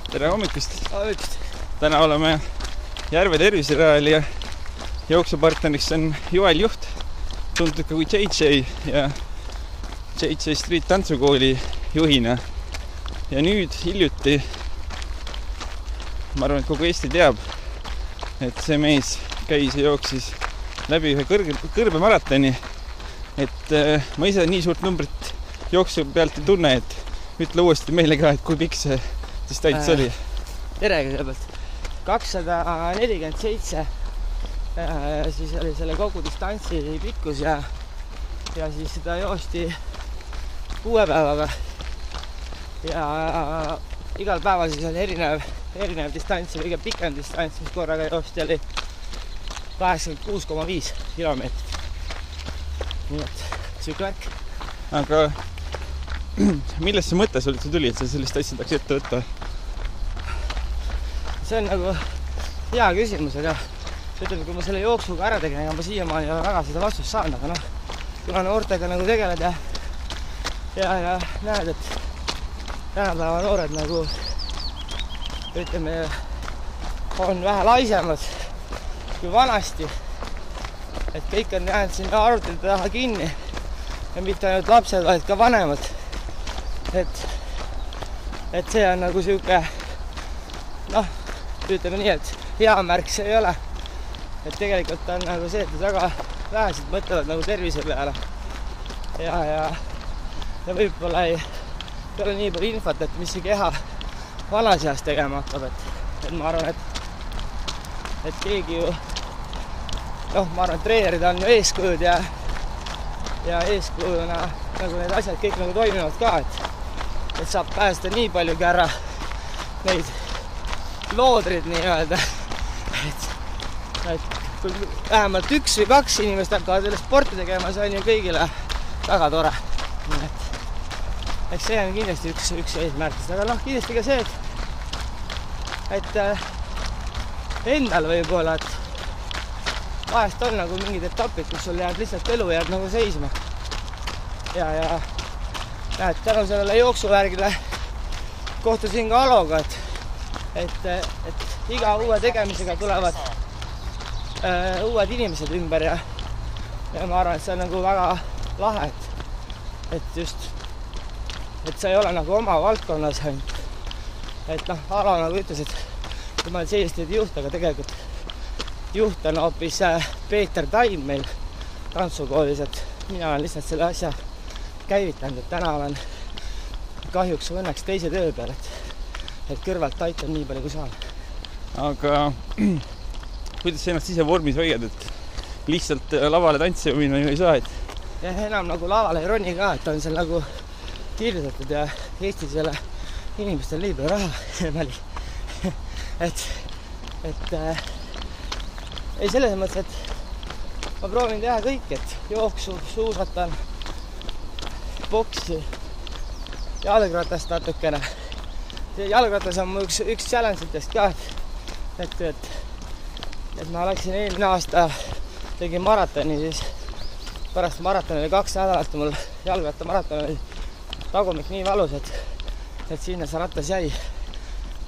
Tere hommikust! Hommikust! Täna oleme Järve terviserajal ja jooksupartneriks on Joel Juht, tuntud ka kui JJ ja JJ Street tantsukooli juhina. Ja nüüd hiljuti, ma arvan, et kogu Eesti teab, et see mees käis ja jooksis läbi ühe kõrbemaratoni. Et ma ise nii suurt numbrit jooksu pealt ei tunne, et ütle uuesti meile ka, et kui pikk see distants oli. Tere kõigepealt. 247 siis oli selle kogu distantsi pikkus ja siis seda joosti 6 päevaga. Ja igal päeval siis oli erinev distants ja kõige pikem distants, mis korraga joosti oli 86,5 kilomeetrit. Nii et süük värk. Aga millest see mõte sul üldse tuli, et sa sellist asja tahaks ette võtta? See on nagu hea küsimus, aga ütleme, kui ma selle jooksuga ära tegin, ega ma siiamaani ei ole väga seda vastust saanud, aga kuna noortega nagu tegeled ja näed, et tänapäeva noored nagu ütleme, on vähe laisemad kui vanasti, et kõik on jäänud sinna arvutite taha kinni ja mitte ainult lapsed, vaid ka vanemad. Et see on nagu siuke, ütleme nii, et hea märk see ei ole. Et tegelikult on nagu see, et väga vähesed mõtlevad nagu tervise peale. Ja võib-olla ei ole nii palju infot, et mis see keha vanas eas tegema hakkab. Et ma arvan, et keegi ju, ma arvan, et treenerid on ju eeskujud ja eeskujuna nagu need asjad kõik nagu toimivad ka, et saab päästa nii paljugi ära neid loodrid nii-öelda, et kui vähemalt 1 või 2 inimest hakkavad selle sporti tegema, see on ju kõigile väga tore. Et see on kindlasti üks eesmärkist, aga kindlasti ka see, et endal võib-olla, et vahest on nagu mingid etapid, kus sul jääb lihtsalt elu jääb nagu seisma. Ja näed, tänu sellele jooksuvärgile kohtusin ka Aloga, et iga uue tegemisega tulevad uued inimesed ümber ja ma arvan, et see on nagu väga lahe, et just, et sa ei ole nagu oma valdkonnas ainult. Et Alo nagu ütles, et kui ma olen sellist juht, aga tegelikult juht on hoopis Peeter Taim meil tantsukoolis, et mina olen lihtsalt selle asja käivitanud, et täna olen kahjuks õnneks teise töö peal, et kõrvalt aitan nii palju kui saan. Aga kuidas sa ennast ise vormis hoiad, et lihtsalt lavale tantsima minna ju ei saa, et? Ja enam nagu lavale ei roni ka, et on seal nagu kirjutatud ja Eestis ei ole inimestel nii palju raha väli. Et ei selles mõttes, et ma proovin teha kõik, et jooksu, suusatan, boksi, jalgratast natukene. Jalgratas on mu üks challenge'itest ka, et ma läksin eelmine aasta, tegin maratoni, siis pärast maratoni oli 2 nädalat mul jalgrattamaraton oli tagumik nii valus, et sinna see ratas jäi.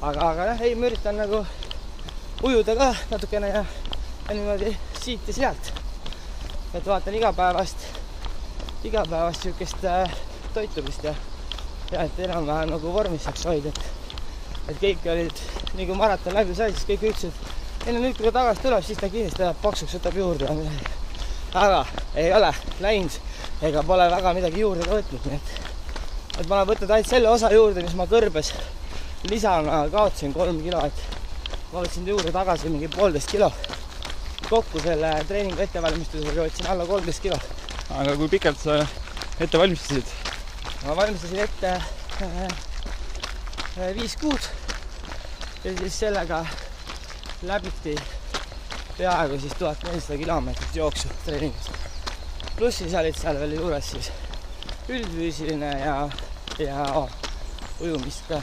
Aga ei, ma üritan nagu ujuda ka natukene ja niimoodi siit ja sealt. Et vaatan igapäevast siukest toitumist ja et enam-vähem nagu vormis saaks hoida. Et kõik olid, nii kui maraton läbi sai, siis kõik ütlesid, nüüd kui tagasi tuleb, siis ta kindlasti läheb paksuks, võtab juurde ja midagi. Aga ei ole läinud ega pole väga midagi juurde ka võtnud. Et ma olen võtnud ainult selle osa juurde, mis ma kõrbes lisana kaotasin 3 kilo, et ma võtsin juurde tagasi mingi 1,5 kilo. Kokku selle treeningu ettevalmistusega võtsin alla 13 kilo. Aga kui pikalt sa ette valmistasid? Ma valmistasin ette 5 kuud ja siis sellega läbiti peaaegu siis 1400 kilomeetrit jooksu treeningust. Pluss siis olid seal veel juures siis üldfüüsiline ja ujumist ka.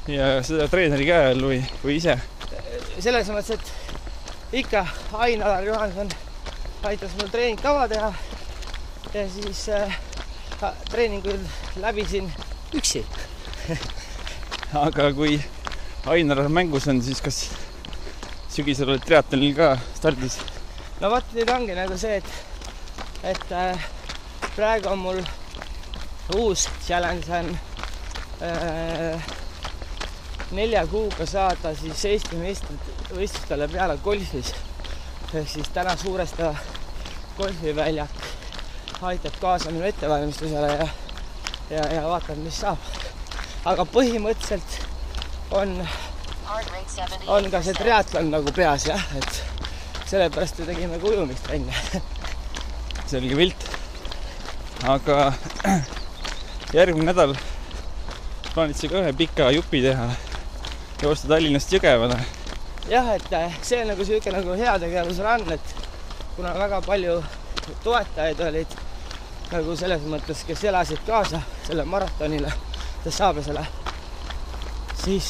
Ja seda treeneri käe all või ise? Selles mõttes, et ikka Ain-Alar Johanson aitas mul treeningkava teha ja siis treeningul läbisin üksi. aga kui Ainar mängus on, siis kas sügisel oled triatlonil ka stardis? No vot, nüüd ongi nagu see, et praegu on mul uus challenge on 4 kuuga saada siis Eesti meistrivõistlustele peale golfis. Ehk siis täna Suuresta golfiväljak aitab kaasa minu ettevalmistusele ja vaatame, mis saab. Aga põhimõtteliselt on ka see triatlon nagu peas, jah, et sellepärast tegime ka ujumist enne. Selge pilt. Aga järgmine nädal plaanid ka ühe pika jupi teha, joosta Tallinnast Jõgevale. Jah, et see on nagu siuke nagu heategevusrun, et kuna väga palju toetajaid olid nagu selles mõttes, kes elasid kaasa selle maratonile, Saabesele, siis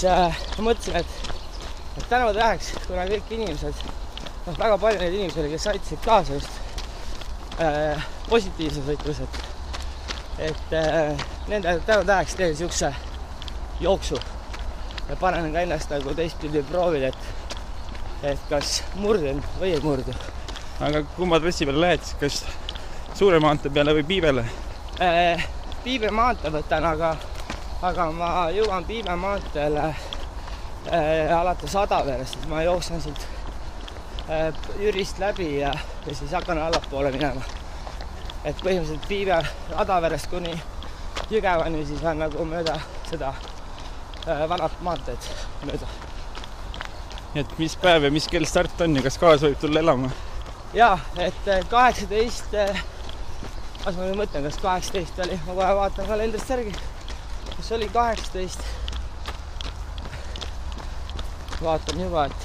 mõtlesin, et tänu täheks, kuna kõik inimesed, väga palju neid inimesi oli, kes aitasid kaasa just positiivses võitlus, et nende tänu täheks teen siukse jooksu ja panen ka ennast nagu teistpidi proovida, et kas murdun või ei murdu. Aga kumma trassi peale lähed, kas Suure maantee peale või Piibele? Piibe maantee võtan, aga ma jõuan Piibe maanteele alates Adaverest, siis ma jooksen siit Jürist läbi ja siis hakkan allapoole minema. Et põhimõtteliselt Piibe Adaverest kuni Jõgevani siis on nagu mööda seda vanat maanteed mööda. Et mis päev ja mis kell start on ja kas kaas võib tulla elama? Jaa, et 18, kas ma nüüd mõtlen, kas 18 oli, ma kohe vaatan kalendrist järgi, kas oli 18, vaatan juba, et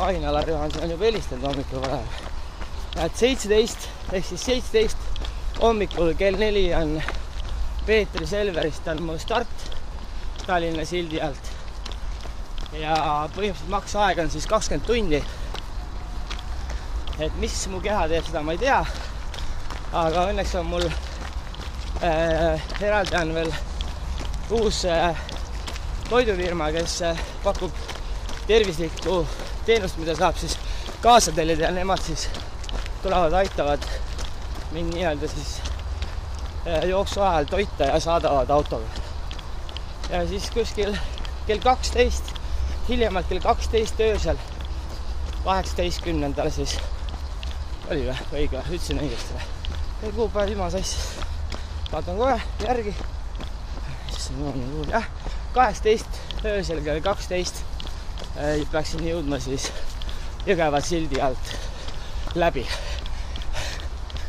Ain-Alar Johanson on juba helistanud hommikul varem. Et 17, ehk siis 17 hommikul kell 4 on Peetri Selverist on mu start Tallinna sildi alt. Ja põhimõtteliselt maksaeg on siis 20 tundi. Et mis mu keha teeb, seda ma ei tea. Aga õnneks on mul eraldi on veel uus toidufirma, kes pakub tervislikku teenust, mida saab siis kaasa tellida ja nemad siis tulevad, aitavad mind nii-öelda siis jooksu ajal toita ja saadavad autoga. Ja siis kuskil kell 12, hiljemalt kell 12 öösel, 18. siis oli või? Õige, ütlesin õigesti või? Ei kuupäev ilma sassi. Vaatan kohe järgi. Jah, 18 öösel kell 12 peaksin jõudma siis Jõgeva sildi alt läbi.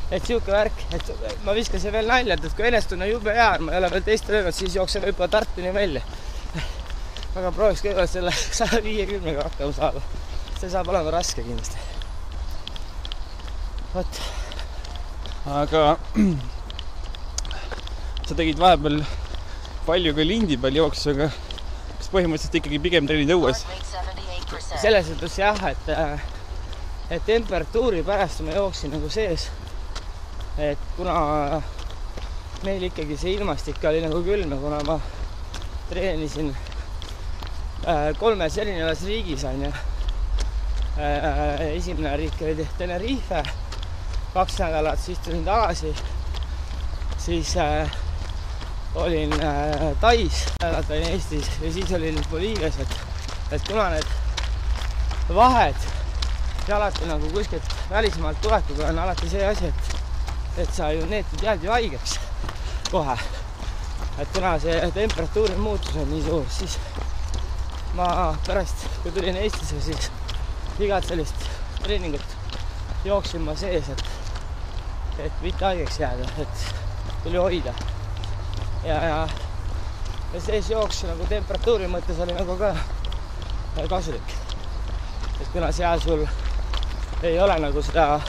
Et siuke värk, et ma viskasin veel nalja, et kui enestunne jube hea, ma ei ole veel teist löönud, siis jooksen võib-olla Tartuni välja. Aga prooviks kõigepealt selle 150-ga hakkama saada. See saab olema raske kindlasti. Võt. Aga sa tegid vahepeal palju ka lindi peal jooksu, aga kas põhimõtteliselt ikkagi pigem treenid õues? Selles mõttes jah, et temperatuuri pärast ma jooksin nagu sees, et kuna meil ikkagi see ilmastik oli nagu külm ja kuna ma treenisin 3 erinevas riigis on ja esimene riik oli Tenerife, 2 nädalat siis tulin tagasi, siis olin Tais, nädalat olin Eestis ja siis olin Boliivias, et kuna need vahed ja alati nagu kuskilt välismaalt tulekuga on alati see asi, et sa ju jääd ju haigeks kohe, et kuna see temperatuuri muutus on nii suur, siis ma pärast, kui tulin Eestisse, siis igat sellist treeningut jooksin ma sees, et mitte haigeks jääda, et tuli hoida. Ja sees jooks nagu temperatuuri mõttes oli nagu ka kasulik. Et kuna seal sul ei ole nagu seda,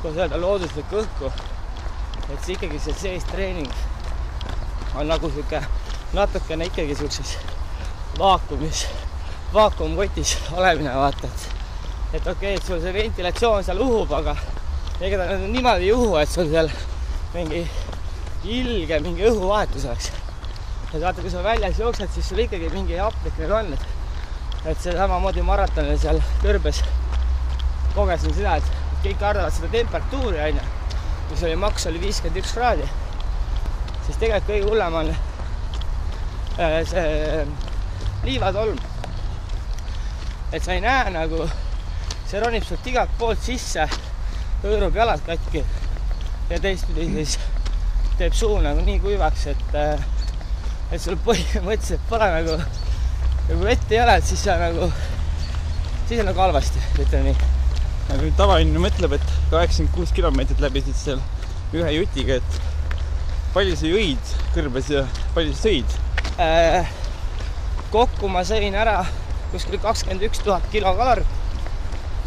kuidas öelda, looduslikku õhku, et see ikkagi see sees treening on nagu siuke natukene ikkagi siukses vaakumkotis olemine, vaata, et okei, et sul see ventilatsioon seal uhub, aga ega ta niimoodi ei uhu, et sul seal mingi ilge, mingi õhuvahetus oleks. et vaata, kui sa väljas jooksed, siis sul ikkagi mingi haplik nagu on, et see samamoodi maratonil seal kõrbes kogesin seda, et kõik kardavad seda temperatuuri, on ju, kus oli maks oli 51 kraadi, siis tegelikult kõige hullem on see liivatolm. Et sa ei näe nagu, see ronib sult igalt poolt sisse, hõõrub jalad katki ja teistpidi siis teeb suu nagu nii kuivaks, et sul põhimõtteliselt pole nagu vett ei ole, et siis on nagu halvasti, ütleme nii. Aga tavainimene mõtleb, et 86 kilomeetrit läbisid seal ühe jutiga, et palju sa jõid kõrbes ja palju sa sõid? Kokku ma sõin ära kuskil 21 000 kilokalorit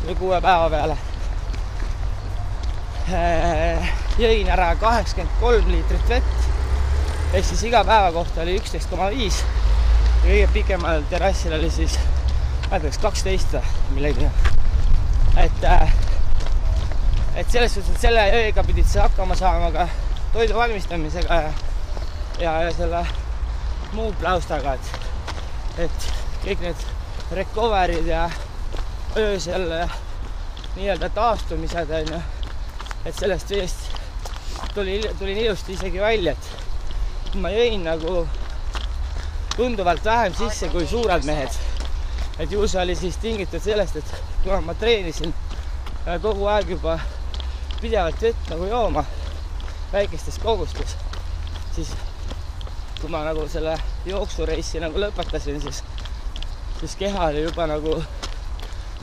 6 päeva peale. Jõin ära 83 liitrit vett, ehk siis iga päeva kohta oli 11,5 ja kõige pikemal terrassil oli siis, mäletaks 12 millegi. Et selles suhtes, et selle ööga pidid sa hakkama saama ka toidu valmistamisega ja selle muu plaustaga, et kõik need recoverid ja öösel nii-öelda taastumised, et sellest veest tulin ilusti isegi välja, et ma jõin nagu tunduvalt vähem sisse kui suured mehed. Et ju see oli siis tingitud sellest, et kuna ma treenisin kogu aeg juba pidevalt vett nagu jooma väikestes kogustes, siis kui ma nagu selle jooksureissi nagu lõpetasin, siis keha oli juba nagu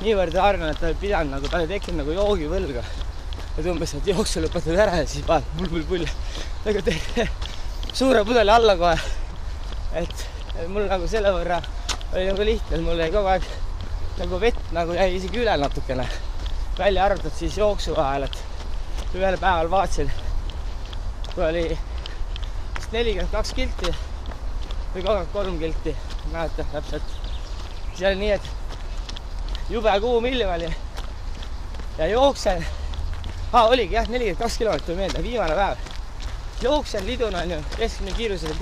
niivõrd harjunud, et ta ei pidanud nagu, ta oli tekkinud nagu joogivõlga. Et umbes, et jooksu lõpetad ära ja siis paned pull. Nagu teed suure pudeli alla kohe. Et mul nagu selle võrra oli nagu lihtne, et mul jäi kogu aeg nagu vett nagu jäi isegi üle natukene. Välja arvatud siis jooksu vahel, et ühel päeval vaatasin, kui oli 42 kilti või 33 kilti, mäletan täpselt. See oli nii, et jube kuum ilm oli ja jooksen, oligi jah, 42 kilomeetrit meelde, viimane päev. Jooksen lidun on ju, keskmine kiirus oli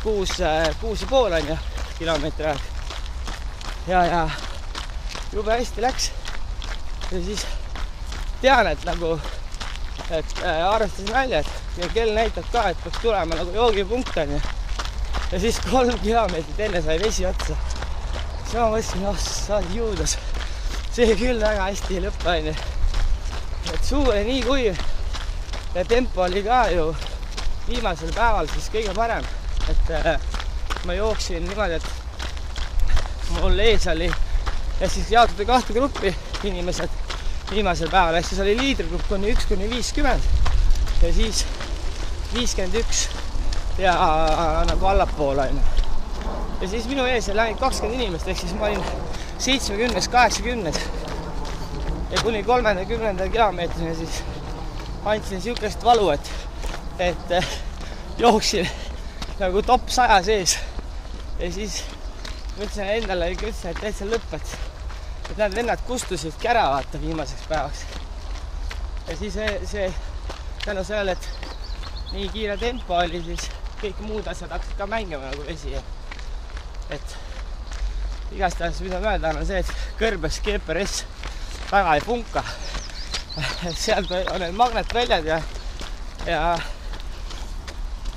6,5 on ju kilomeetri aeg. Ja jube hästi läks. Ja siis tean, et nagu, et arvestasin välja, et kell näitab ka, et peaks tulema nagu joogipunkt on ju. Ja siis 3 kilomeetrit enne sai vesi otsa. Siis ma mõtlesin, sa oled juudas. See küll väga hästi lõpp on ju. Et suu oli nii kuiv ja tempo oli ka ju viimasel päeval siis kõige parem. Et ma jooksin niimoodi, et mul ees oli ja siis jaotati 2 gruppi inimesed viimasel päeval. Ehk siis oli liidrigrupp kuni 1-50 ja siis 51 ja nagu allapool on. Ja siis minu ees oli ainult 20 inimest, ehk siis ma olin 70-80 ja kuni 30 kilomeetrini siis andsin siukest valu, et jooksin nagu top 100 sees ja siis mõtlesin endale, et täitsa lõpet, et need vennad kustusidki ära vaata viimaseks päevaks. Ja siis see tänu sellele, et nii kiire tempo oli, siis kõik muud asjad hakkasid ka mängima nagu vesi. Et igastahes mida öelda on see, et kõrbes GPS väga ei funka. Sealt on need magnetväljad ja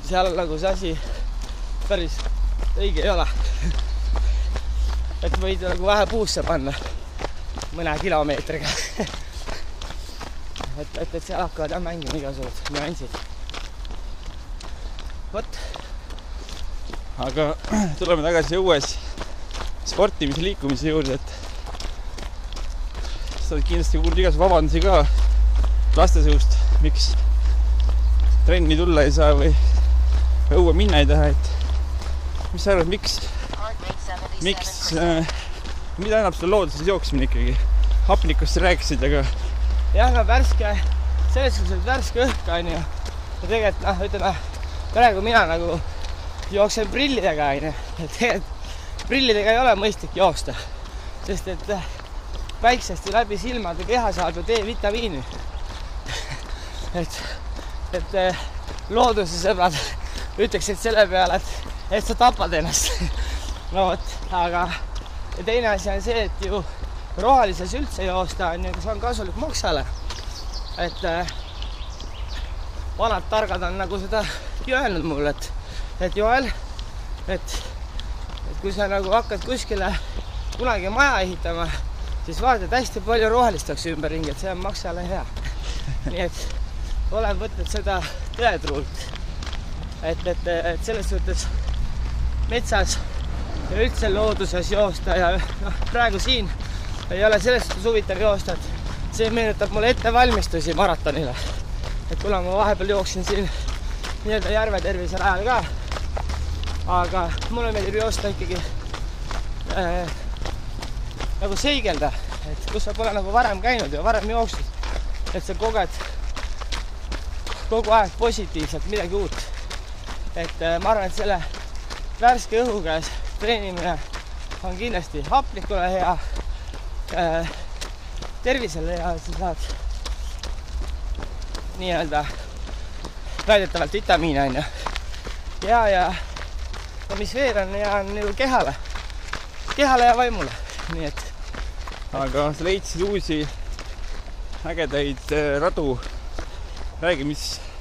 seal nagu see asi päris õige ei ole. Et võid nagu vähe puusse panna mõne kilomeetriga. et seal hakkavad jah mängima igasugused nüansid. Vot. Aga tuleme tagasi õues sportimise liikumise juurde, et sa oled kindlasti kuulnud igas vabandusi ka laste suust, miks trenni tulla ei saa või õue minna ei taha, et mis sa arvad, miks mida annab sulle looduses jooksmine ikkagi? Hapnikust sa rääkisid, aga jah, no värske, selles suhtes värske õhk on ju. Ja tegelikult, ütleme, praegu mina nagu jooksen prillidega on ju. Et tegelikult prillidega ei ole mõistlik jooksta, sest et päiksest läbi silmade keha saab ju D-vitamiini. et looduse sõbrad ütleks, et selle peale, et et sa tapad ennast. No vot, aga ja teine asi on see, et ju rohelises üldse joosta on ju, see on kasulik maksale. Et vanad targad on nagu seda öelnud mulle, et Joel, et kui sa nagu hakkad kuskile kunagi maja ehitama, siis vaatad hästi palju rohelistaks ümberringi, et see on maksale hea. Nii et olen võtnud seda tõetruult, et selles suhtes metsas ja üldse looduses joosta ja praegu siin ei ole selles suhtes huvitav joosta, et see meenutab mulle ettevalmistusi maratonile. Et kuna ma vahepeal jooksin siin nii-öelda järve tervisel ajal ka, aga mulle meeldib joosta ikkagi nagu seigelda, et kus sa pole nagu varem käinud ja varem jooksnud, et sa koged kogu aeg positiivselt midagi uut. Et ma arvan, et selle värske õhu käes treenimine on kindlasti hapnikule hea, tervisele hea, et sa saad nii-öelda väidetavalt vitamiine on ju. Ja mis veel on hea, on ju kehale ja vaimule, nii et. Aga sa leidsid uusi ägedaid radu. Räägi,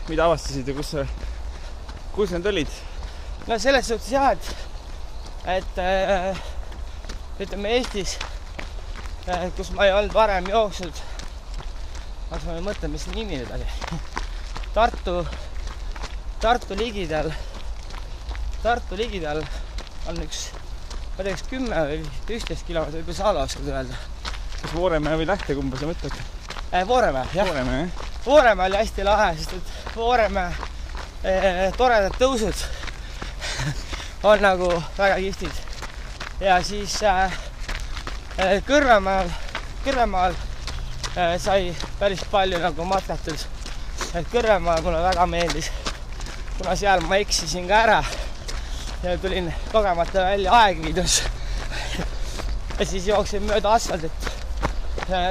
mida avastasid ja kus need olid? No selles suhtes jah, et ütleme Eestis, kus ma ei olnud varem jooksnud, aga ma mõtlen, mis nimi nüüd oli. Tartu ligidal on üks, ma teeks 10 või 11 kilomeetrit, võib-olla Saala oskad öelda. Kas Vooremäe või Lähte, kumba sa mõtled? Vooremäe, jah. Vooremäe oli hästi lahe, sest et Vooremäe toredad tõusud on nagu väga kihvtid. Ja siis Kõrvemaal sai päris palju nagu matkatud. Et Kõrvemaal mulle väga meeldis, kuna seal ma eksisin ka ära ja tulin kogemata välja Aegviidus. Ja siis jooksin mööda asfaldit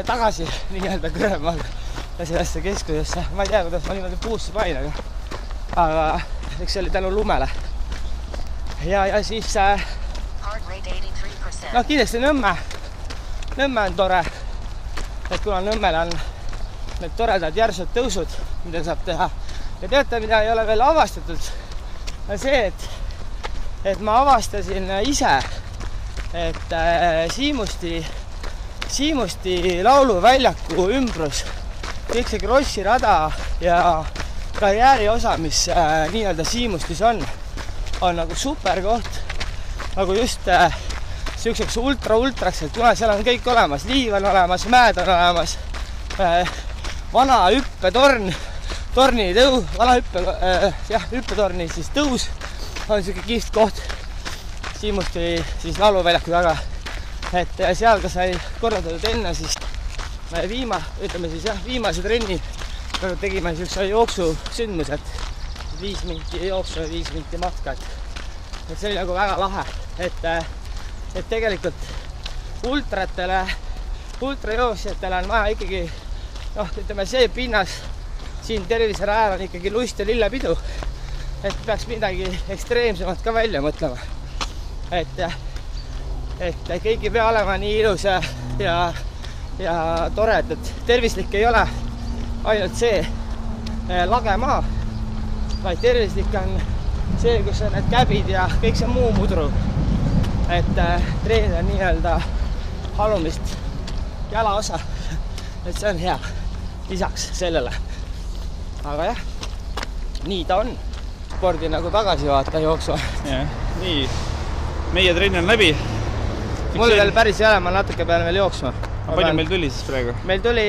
tagasi nii-öelda Kõrvemaal ja sellesse keskusesse. Ma ei tea, kuidas ma niimoodi puusse pain, aga eks see oli tänu lumele. Ja siis kindlasti Nõmme on tore, et kuna Nõmmel on need toredad järsud tõusud, mida saab teha. Ja teate, mida ei ole veel avastatud, on see, et ma avastasin ise, et Siimusti lauluväljaku ümbrus, kõik see Krossi rada ja karjääri osa, mis nii-öelda Siimustis on nagu super koht, nagu just siukseks ultraks, et kuna seal on kõik olemas, liiv on olemas, mäed on olemas, vana hüppetorn, hüppetorni siis tõus on siuke kihvt koht Siimusti siis lauluväljaku taga, et seal ka sai korraldatud enne siis viimase trenni tegime siukse jooksusündmused, 5 minti jooksu ja 5 minti matka, et see oli nagu väga lahe, et tegelikult ultrajooksjatele on vaja ikkagi, ütleme see pinnas siin tervise rajal on ikkagi lust ja lillepidu, et peaks midagi ekstreemsemat ka välja mõtlema, et kõik ei pea olema nii ilus ja tore, et tervislik ei ole ainult see lage maa, vaid tervislik on see, kus on need käbid ja kõik see muu mudru. Et treenida nii-öelda halumist jalaosa, et see on hea lisaks sellele. Aga jah, nii ta on. Spordi nagu tagasi vaata jooksma. Ja, nii, meie trenn on läbi. Mul veel päris ei ole, ma natuke pean veel jooksma. Palju meil tuli siis praegu? Meil tuli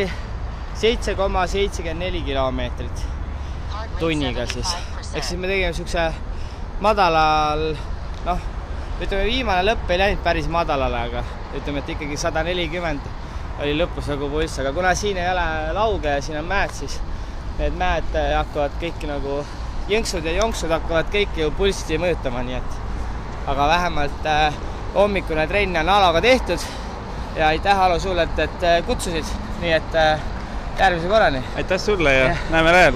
7,74 kilomeetrit tunniga siis. Eks siis me tegime siukse madalal, ütleme viimane lõpp ei läinud päris madalale, aga ütleme, et ikkagi 140 oli lõpus nagu pulss, aga kuna siin ei ole lauge ja siin on mäed, siis need mäed hakkavad kõik nagu jõnksud ja jonksud hakkavad kõik ju pulssi mõjutama, nii et aga vähemalt hommikune trenn on Aloga tehtud ja aitäh Alo sulle, et kutsusid, nii et järgmise korrani. Aitäh sulle ja näeme lähel.